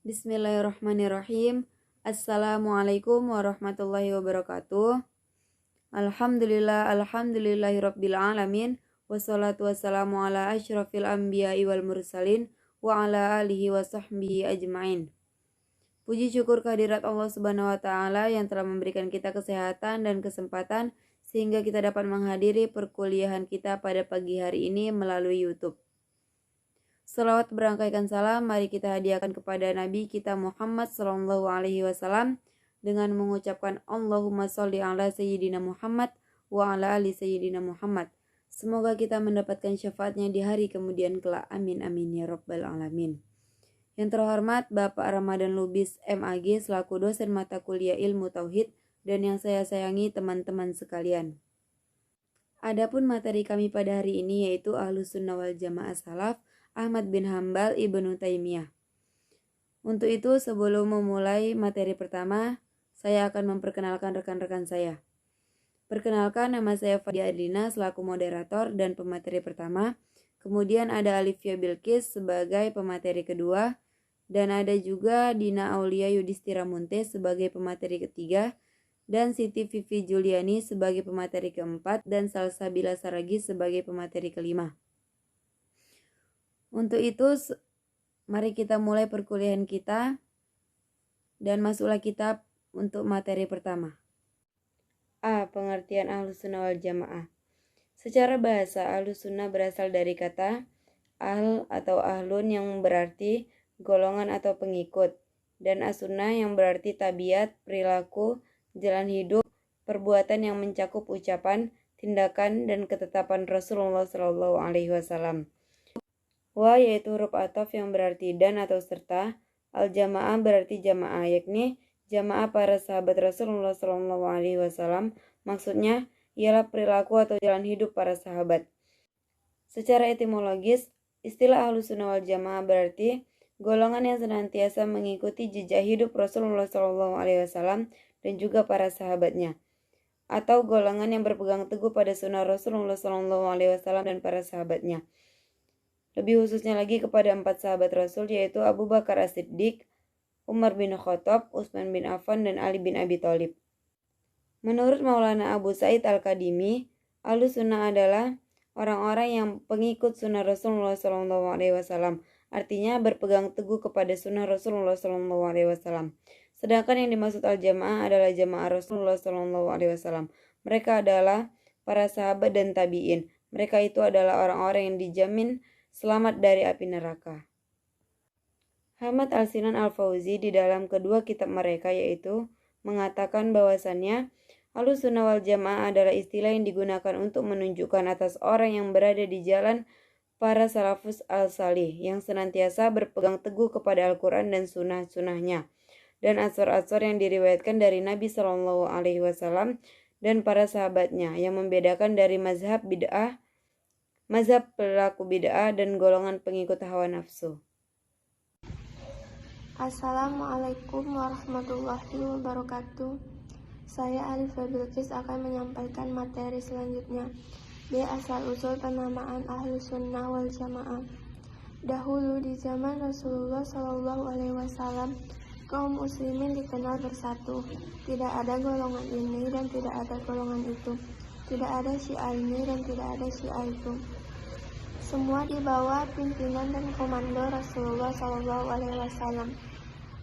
Bismillahirrahmanirrahim. Assalamualaikum warahmatullahi wabarakatuh. Alhamdulillahirabbil alamin. Wassalatu wassalamu ala asyrafil anbiya'i wal mursalin wa ala alihi wa sahbihi ajmain. Puji syukur kehadirat Allah Subhanahu wa taala yang telah memberikan kita kesehatan dan kesempatan sehingga kita dapat menghadiri perkuliahan kita pada pagi hari ini melalui YouTube. Selawat berangkaikan salam mari kita hadiahkan kepada Nabi kita Muhammad sallallahu alaihi wasallam dengan mengucapkan Allahumma sholli ala sayyidina Muhammad wa ala ali sayyidina Muhammad. Semoga kita mendapatkan syafaatnya di hari kemudian kelak. Amin amin ya rabbal alamin. Yang terhormat Bapak Ramadan Lubis MAG selaku dosen mata kuliah Ilmu Tauhid dan yang saya sayangi teman-teman sekalian. Adapun materi kami pada hari ini yaitu Ahlus Sunnah wal Jamaah Salaf Ahmad bin Hambal Ibnu Taimiyah. Untuk itu sebelum memulai materi pertama, saya akan memperkenalkan rekan-rekan saya. Perkenalkan, nama saya Fadia Adlina selaku moderator dan pemateri pertama. Kemudian ada Alifia Bilqis sebagai pemateri kedua. Dan ada juga Dina Aulia Yudhistira Munte sebagai pemateri ketiga. Dan Siti Vivi Juliani sebagai pemateri keempat. Dan Salsabila Saragi sebagai pemateri kelima. Untuk itu, mari kita mulai perkuliahan kita dan masuklah kita untuk materi pertama. A. Pengertian Ahlus Sunnah wal Jamaah. Secara bahasa, Ahlus Sunnah berasal dari kata ahl atau ahlun yang berarti golongan atau pengikut, dan as-sunnah yang berarti tabiat, perilaku, jalan hidup, perbuatan yang mencakup ucapan, tindakan, dan ketetapan Rasulullah SAW. Wa yaitu huruf ataf yang berarti dan atau serta. Al-jamaah berarti jamaah, yakni jamaah para sahabat Rasulullah SAW. Maksudnya ialah perilaku atau jalan hidup para sahabat. Secara etimologis, istilah Ahlus Sunnah wal Jamaah berarti golongan yang senantiasa mengikuti jejak hidup Rasulullah SAW dan juga para sahabatnya, atau golongan yang berpegang teguh pada sunnah Rasulullah SAW dan para sahabatnya. Lebih khususnya lagi kepada 4 sahabat Rasul yaitu Abu Bakar As-Siddiq, Umar bin Khattab, Utsman bin Affan, dan Ali bin Abi Thalib. Menurut Maulana Abu Sa'id Al-Kadimi, Ahlus Sunnah adalah orang-orang yang pengikut sunnah Rasulullah SAW, artinya berpegang teguh kepada sunnah Rasulullah SAW. Sedangkan yang dimaksud al-jamaah adalah jamaah Rasulullah SAW. Mereka adalah para sahabat dan tabi'in. Mereka itu adalah orang-orang yang dijamin selamat dari api neraka. Ahmad Al-Sinan Al-Fauzi di dalam kedua kitab mereka yaitu mengatakan bahwasannya Ahlus Sunnah wal Jamaah adalah istilah yang digunakan untuk menunjukkan atas orang yang berada di jalan para salafus al-salih yang senantiasa berpegang teguh kepada Al-Quran dan sunnah-sunnahnya dan asar-asar yang diriwayatkan dari Nabi SAW dan para sahabatnya yang membedakan dari mazhab bid'ah, mazhab pelaku bid'ah dan golongan pengikut hawa nafsu. Assalamualaikum warahmatullahi wabarakatuh. Saya Alifia Bilqis akan menyampaikan materi selanjutnya. B. Asal-usul penamaan Ahlus Sunnah wal Jamaah. Dahulu di zaman Rasulullah SAW, kaum muslimin dikenal bersatu. Tidak ada golongan ini dan tidak ada golongan itu. Tidak ada syiah ini dan tidak ada syiah itu. Semua di bawah pimpinan dan komando Rasulullah SAW.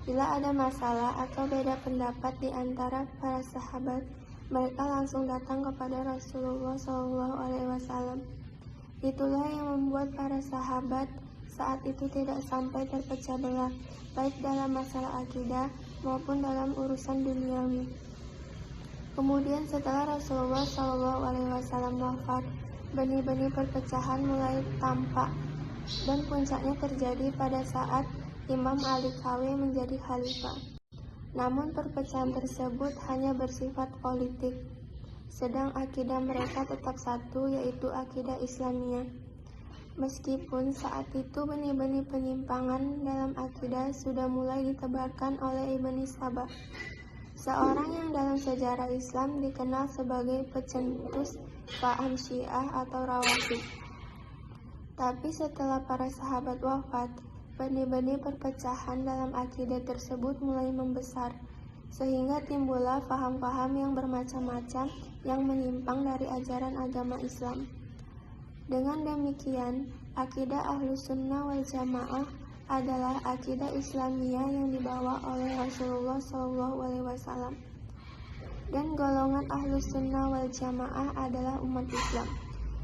Bila ada masalah atau beda pendapat di antara para sahabat, mereka langsung datang kepada Rasulullah SAW. Itulah yang membuat para sahabat saat itu tidak sampai terpecah belah, baik dalam masalah akidah maupun dalam urusan duniawi. Kemudian setelah Rasulullah SAW wafat, benih-benih perpecahan mulai tampak dan puncaknya terjadi pada saat Imam Ali KW menjadi khalifah. Namun perpecahan tersebut hanya bersifat politik, sedang akidah mereka tetap satu, yaitu akidah Islamiyah. Meskipun saat itu benih-benih penyimpangan dalam akidah sudah mulai ditebarkan oleh Ibn Sabah, seorang yang dalam sejarah Islam dikenal sebagai pencetus paham Syiah atau Rawafid. Tapi setelah para sahabat wafat, benih-benih perpecahan dalam akidah tersebut mulai membesar, sehingga timbullah paham-paham yang bermacam-macam yang menyimpang dari ajaran agama Islam. Dengan demikian, akidah Ahlus Sunnah wal Jamaah adalah akidah Islamiyah yang dibawa oleh Rasulullah SAW. Dan golongan Ahlus Sunnah wal Jamaah adalah umat Islam.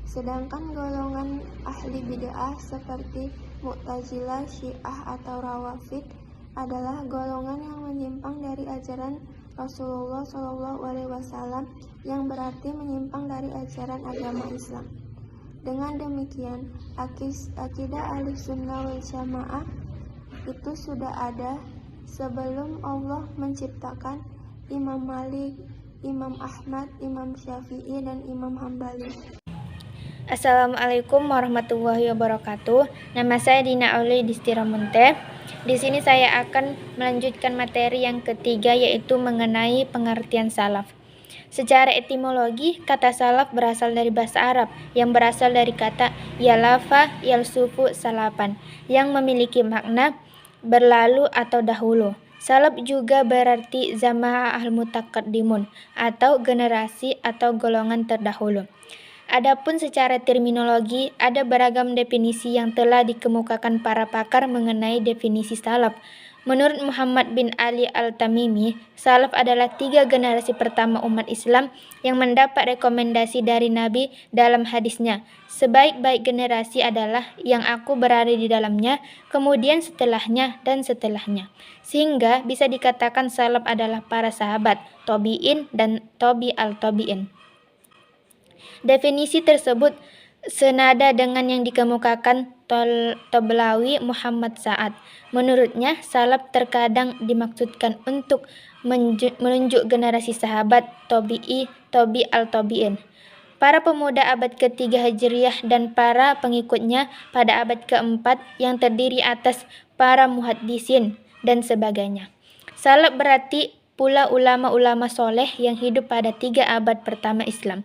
Sedangkan golongan ahli bid'ah seperti Mu'tazilah, Syiah atau Rawafid adalah golongan yang menyimpang dari ajaran Rasulullah SAW, yang berarti menyimpang dari ajaran agama Islam. Dengan demikian, akidah Ahlussunnah wal Jamaah itu sudah ada sebelum Allah menciptakan Imam Malik, Imam Ahmad, Imam Syafi'i, dan Imam Hambali. Assalamualaikum warahmatullahi wabarakatuh. Nama saya Dina Auli Distiramunte. Di sini saya akan melanjutkan materi yang ketiga, yaitu mengenai pengertian salaf. Secara etimologi, kata salaf berasal dari bahasa Arab yang berasal dari kata yalafa yalsufu salapan, yang memiliki makna berlalu atau dahulu. Salaf juga berarti zama'ah al-mutaqaddimun atau generasi atau golongan terdahulu. Adapun secara terminologi, ada beragam definisi yang telah dikemukakan para pakar mengenai definisi salaf. Menurut Muhammad bin Ali al-Tamimi, salaf adalah 3 generasi pertama umat Islam yang mendapat rekomendasi dari Nabi dalam hadisnya. Sebaik-baik generasi adalah yang aku berada di dalamnya, kemudian setelahnya dan setelahnya. Sehingga bisa dikatakan salaf adalah para sahabat, tabi'in dan tabi al-tabi'in. Definisi tersebut senada dengan yang dikemukakan Tablawi Muhammad Sa'ad. Menurutnya, salaf terkadang dimaksudkan untuk menunjuk generasi sahabat, tabi al-tabi'in, para pemuda abad ke-3 Hijriah dan para pengikutnya pada abad ke-4 yang terdiri atas para muhaddisin dan sebagainya. Salaf berarti pula ulama-ulama soleh yang hidup pada 3 abad pertama Islam.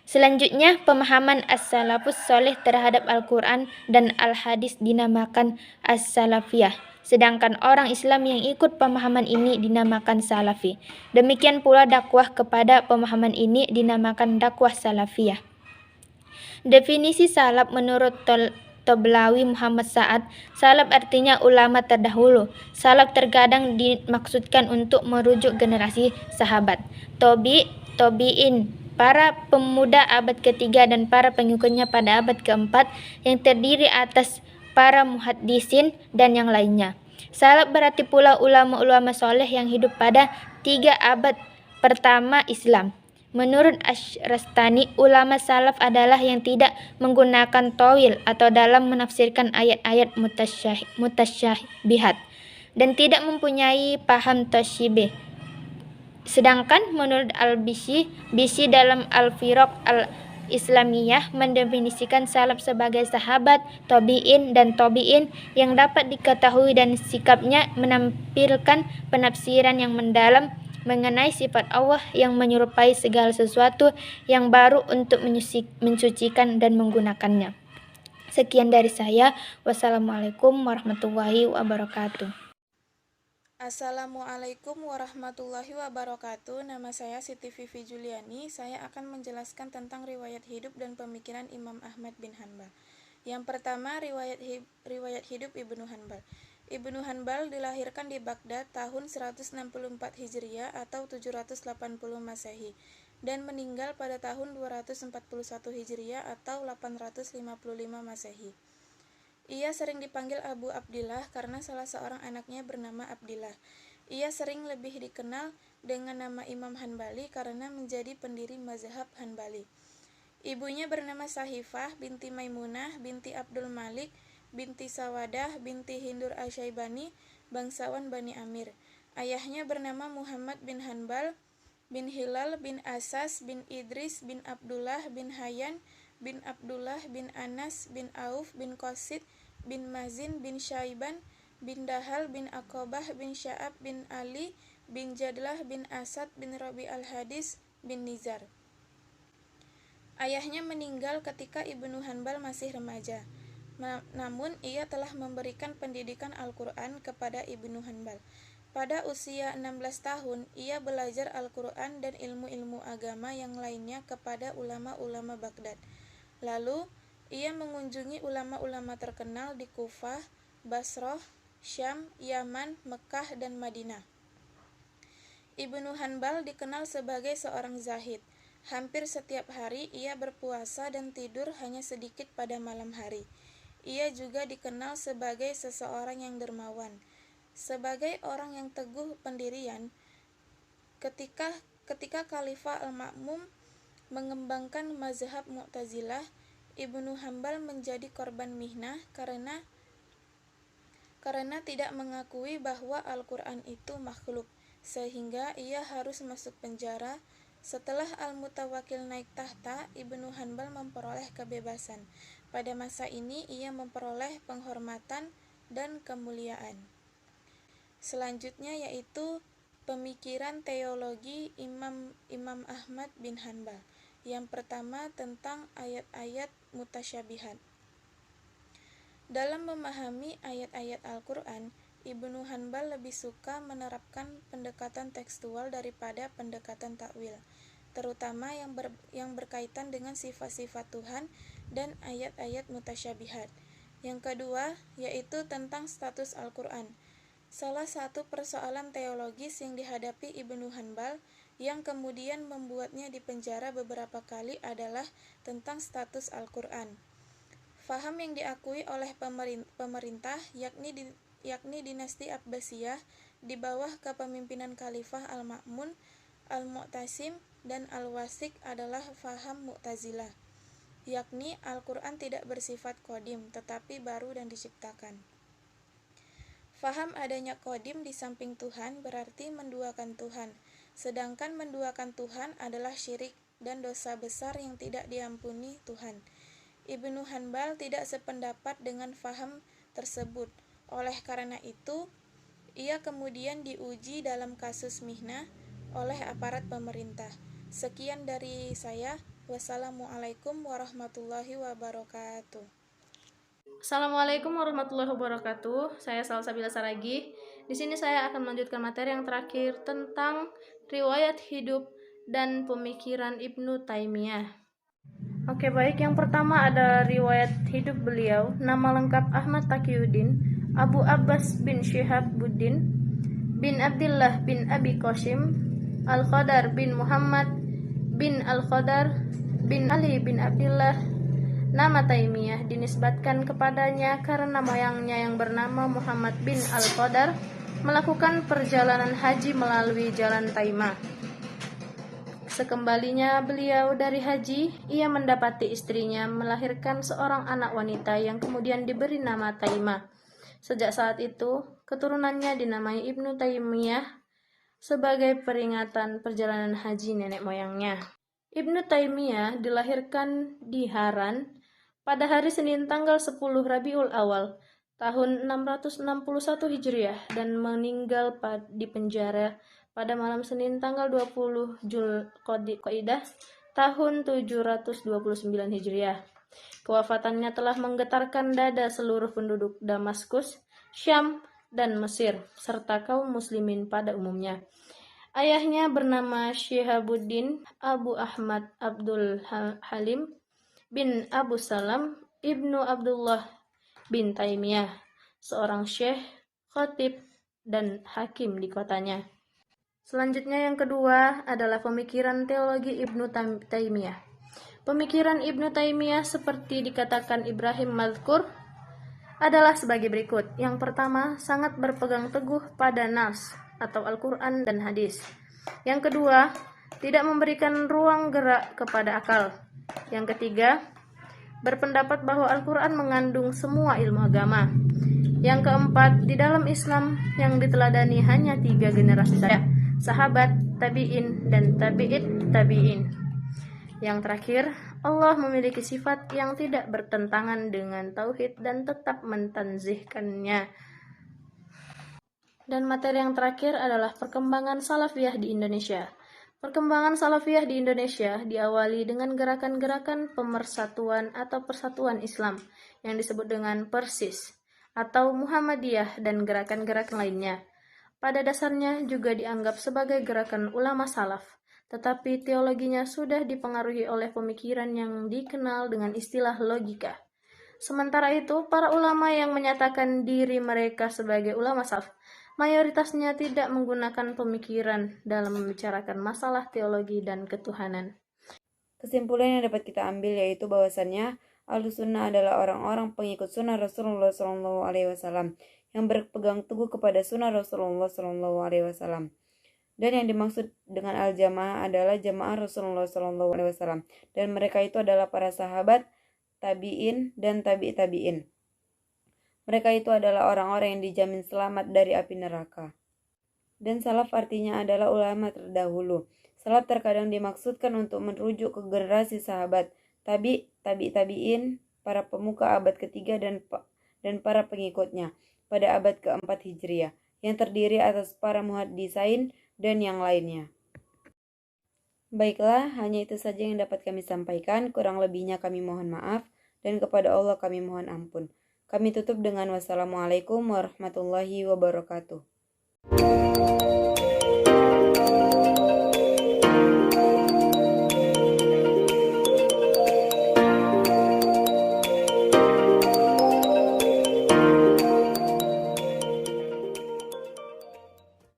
Selanjutnya, pemahaman as-salafus soleh terhadap Al-Quran dan Al-Hadis dinamakan as-salafiyah, sedangkan orang Islam yang ikut pemahaman ini dinamakan salafi. Demikian pula dakwah kepada pemahaman ini dinamakan dakwah salafiyah. Definisi salaf menurut Tablawi Muhammad Sa'ad, salaf artinya ulama terdahulu. Salaf terkadang dimaksudkan untuk merujuk generasi sahabat, tabi'in, para pemuda abad ke-3 dan para pengikutnya pada abad ke-4 yang terdiri atas para muhaddisin dan yang lainnya. Salaf berarti pula ulama-ulama soleh yang hidup pada 3 abad pertama Islam. Menurut Asy-Rastani, ulama salaf adalah yang tidak menggunakan tawil atau dalam menafsirkan ayat-ayat mutasyabihat dan tidak mempunyai paham tasyibih. Sedangkan menurut Al-Bisi dalam Al-Firaq Al-Islamiyah mendefinisikan salaf sebagai sahabat, tabi'in dan tabi'in yang dapat diketahui dan sikapnya menampilkan penafsiran yang mendalam mengenai sifat Allah yang menyerupai segala sesuatu yang baru untuk mensucikan dan menggunakannya. Sekian dari saya. Wassalamualaikum warahmatullahi wabarakatuh. Assalamualaikum warahmatullahi wabarakatuh. Nama saya Siti Vivi Juliani. Saya akan menjelaskan tentang riwayat hidup dan pemikiran Imam Ahmad bin Hanbal. Yang pertama, riwayat hidup Ibnu Hanbal. Ibnu Hanbal dilahirkan di Baghdad tahun 164 Hijriah atau 780 Masehi dan meninggal pada tahun 241 Hijriah atau 855 Masehi. Ia sering dipanggil Abu Abdillah karena salah seorang anaknya bernama Abdillah. Ia sering lebih dikenal dengan nama Imam Hanbali karena menjadi pendiri mazhab Hanbali. Ibunya bernama Sahifah binti Maimunah binti Abdul Malik binti Sawadah binti Hindur Asyaibani, bangsawan Bani Amir. Ayahnya bernama Muhammad bin Hanbal bin Hilal bin Asas bin Idris bin Abdullah bin Hayyan bin Abdullah bin Anas bin Auf bin Qasid bin Mazin bin Syaiban bin Dahal bin Aqabah bin Sya'ab bin Ali bin Jadlah bin Asad bin Rabi al-Hadis bin Nizar. Ayahnya meninggal ketika Ibnu Hanbal masih remaja. namun ia telah memberikan pendidikan Al-Quran kepada Ibnu Hanbal. Pada usia 16 tahun, ia belajar Al-Quran dan ilmu-ilmu agama yang lainnya kepada ulama-ulama Baghdad. Lalu, ia mengunjungi ulama-ulama terkenal di Kufah, Basrah, Syam, Yaman, Mekah, dan Madinah. Ibnu Hanbal dikenal sebagai seorang zahid. Hampir setiap hari ia berpuasa dan tidur hanya sedikit pada malam hari. Ia juga dikenal sebagai seseorang yang dermawan. Sebagai orang yang teguh pendirian, ketika Khalifah Al-Ma'mun mengembangkan mazhab Mu'tazilah, Ibnu Hanbal menjadi korban mihnah karena tidak mengakui bahwa Al-Quran itu makhluk, sehingga ia harus masuk penjara. Setelah Al-Mutawakkil naik tahta, Ibnu Hanbal memperoleh kebebasan. Pada masa ini ia memperoleh penghormatan dan kemuliaan. Selanjutnya yaitu pemikiran teologi Imam Ahmad bin Hanbal. Yang pertama tentang ayat-ayat mutasyabihat. Dalam memahami ayat-ayat Al-Quran, Ibnu Hanbal lebih suka menerapkan pendekatan tekstual daripada pendekatan takwil, terutama yang berkaitan dengan sifat-sifat Tuhan dan ayat-ayat mutasyabihat. Yang kedua yaitu tentang status Al-Quran. Salah satu persoalan teologis yang dihadapi Ibnu Hanbal yang kemudian membuatnya dipenjara beberapa kali adalah tentang status Al-Quran. Faham yang diakui oleh pemerintah yakni dinasti Abbasiyah di bawah kepemimpinan Khalifah Al-Ma'mun, Al-Mu'tasim, dan Al-Wasik adalah faham Mu'tazilah, yakni Al-Quran tidak bersifat qadim tetapi baru dan diciptakan. Faham adanya qadim di samping Tuhan berarti menduakan Tuhan, sedangkan menduakan Tuhan adalah syirik dan dosa besar yang tidak diampuni Tuhan. Ibnu Hanbal tidak sependapat dengan faham tersebut. Oleh karena itu, ia kemudian diuji dalam kasus mihnah oleh aparat pemerintah. Sekian dari saya. Wassalamualaikum warahmatullahi wabarakatuh. Assalamualaikum warahmatullahi wabarakatuh. Saya Salsabila Saragi. Di sini saya akan melanjutkan materi yang terakhir tentang riwayat hidup dan pemikiran Ibnu Taimiyah. Oke, baik. Yang pertama ada riwayat hidup beliau. Nama lengkap Ahmad Taqiyuddin Abu Abbas bin Syihabuddin bin Abdullah bin Abi Qasim Al-Qadar bin Muhammad bin Al-Qadar bin Ali bin Abdullah. Nama Taimiyah dinisbatkan kepadanya karena moyangnya yang bernama Muhammad bin Al-Qadar melakukan perjalanan haji melalui jalan Taimah. Sekembalinya beliau dari haji, ia mendapati istrinya melahirkan seorang anak wanita yang kemudian diberi nama Taimah. Sejak saat itu, keturunannya dinamai Ibnu Taimiyah sebagai peringatan perjalanan haji nenek moyangnya. Ibnu Taimiyah dilahirkan di Haran pada hari Senin tanggal 10 Rabiul Awal tahun 661 Hijriah dan meninggal di penjara pada malam Senin tanggal 20 Zulqa'dah tahun 729 Hijriah. Kewafatannya telah menggetarkan dada seluruh penduduk Damaskus, Syam, dan Mesir serta kaum muslimin pada umumnya. Ayahnya bernama Syihabuddin Abu Ahmad Abdul Halim bin Abu Salam Ibnu Abdullah bin Taimiyah, seorang syekh, khatib, dan hakim di kotanya. Selanjutnya yang kedua adalah pemikiran teologi Ibnu Taimiyah. Pemikiran Ibnu Taimiyah seperti dikatakan Ibrahim Mazkur adalah sebagai berikut. Yang pertama, sangat berpegang teguh pada nas atau Al-Quran dan hadis. Yang kedua, tidak memberikan ruang gerak kepada akal. Yang ketiga, berpendapat bahwa Al-Quran mengandung semua ilmu agama. Yang keempat, di dalam Islam yang diteladani hanya 3 generasi saja, sahabat, tabi'in, dan tabi'it tabi'in. Yang terakhir, Allah memiliki sifat yang tidak bertentangan dengan tauhid dan tetap mentanzihkannya. Dan materi yang terakhir adalah perkembangan salafiyah di Indonesia. Perkembangan Salafiyah di Indonesia diawali dengan gerakan-gerakan pemersatuan atau persatuan Islam yang disebut dengan Persis atau Muhammadiyah dan gerakan-gerakan lainnya. Pada dasarnya juga dianggap sebagai gerakan ulama salaf, tetapi teologinya sudah dipengaruhi oleh pemikiran yang dikenal dengan istilah logika. Sementara itu, para ulama yang menyatakan diri mereka sebagai ulama salaf mayoritasnya tidak menggunakan pemikiran dalam membicarakan masalah teologi dan ketuhanan. Kesimpulan yang dapat kita ambil yaitu bahwasannya Ahlussunnah adalah orang-orang pengikut sunnah Rasulullah SAW yang berpegang teguh kepada sunnah Rasulullah SAW. Dan yang dimaksud dengan al-jamaah adalah jamaah Rasulullah SAW. Dan mereka itu adalah para sahabat, tabi'in, dan tabi'in. Mereka itu adalah orang-orang yang dijamin selamat dari api neraka. Dan salaf artinya adalah ulama terdahulu. Salaf terkadang dimaksudkan untuk merujuk ke generasi sahabat, tabi'in, para pemuka abad ketiga dan para pengikutnya pada abad keempat Hijriah, yang terdiri atas para muhaddisain dan yang lainnya. Baiklah, hanya itu saja yang dapat kami sampaikan. Kurang lebihnya kami mohon maaf, dan kepada Allah kami mohon ampun. Kami tutup dengan wassalamualaikum warahmatullahi wabarakatuh.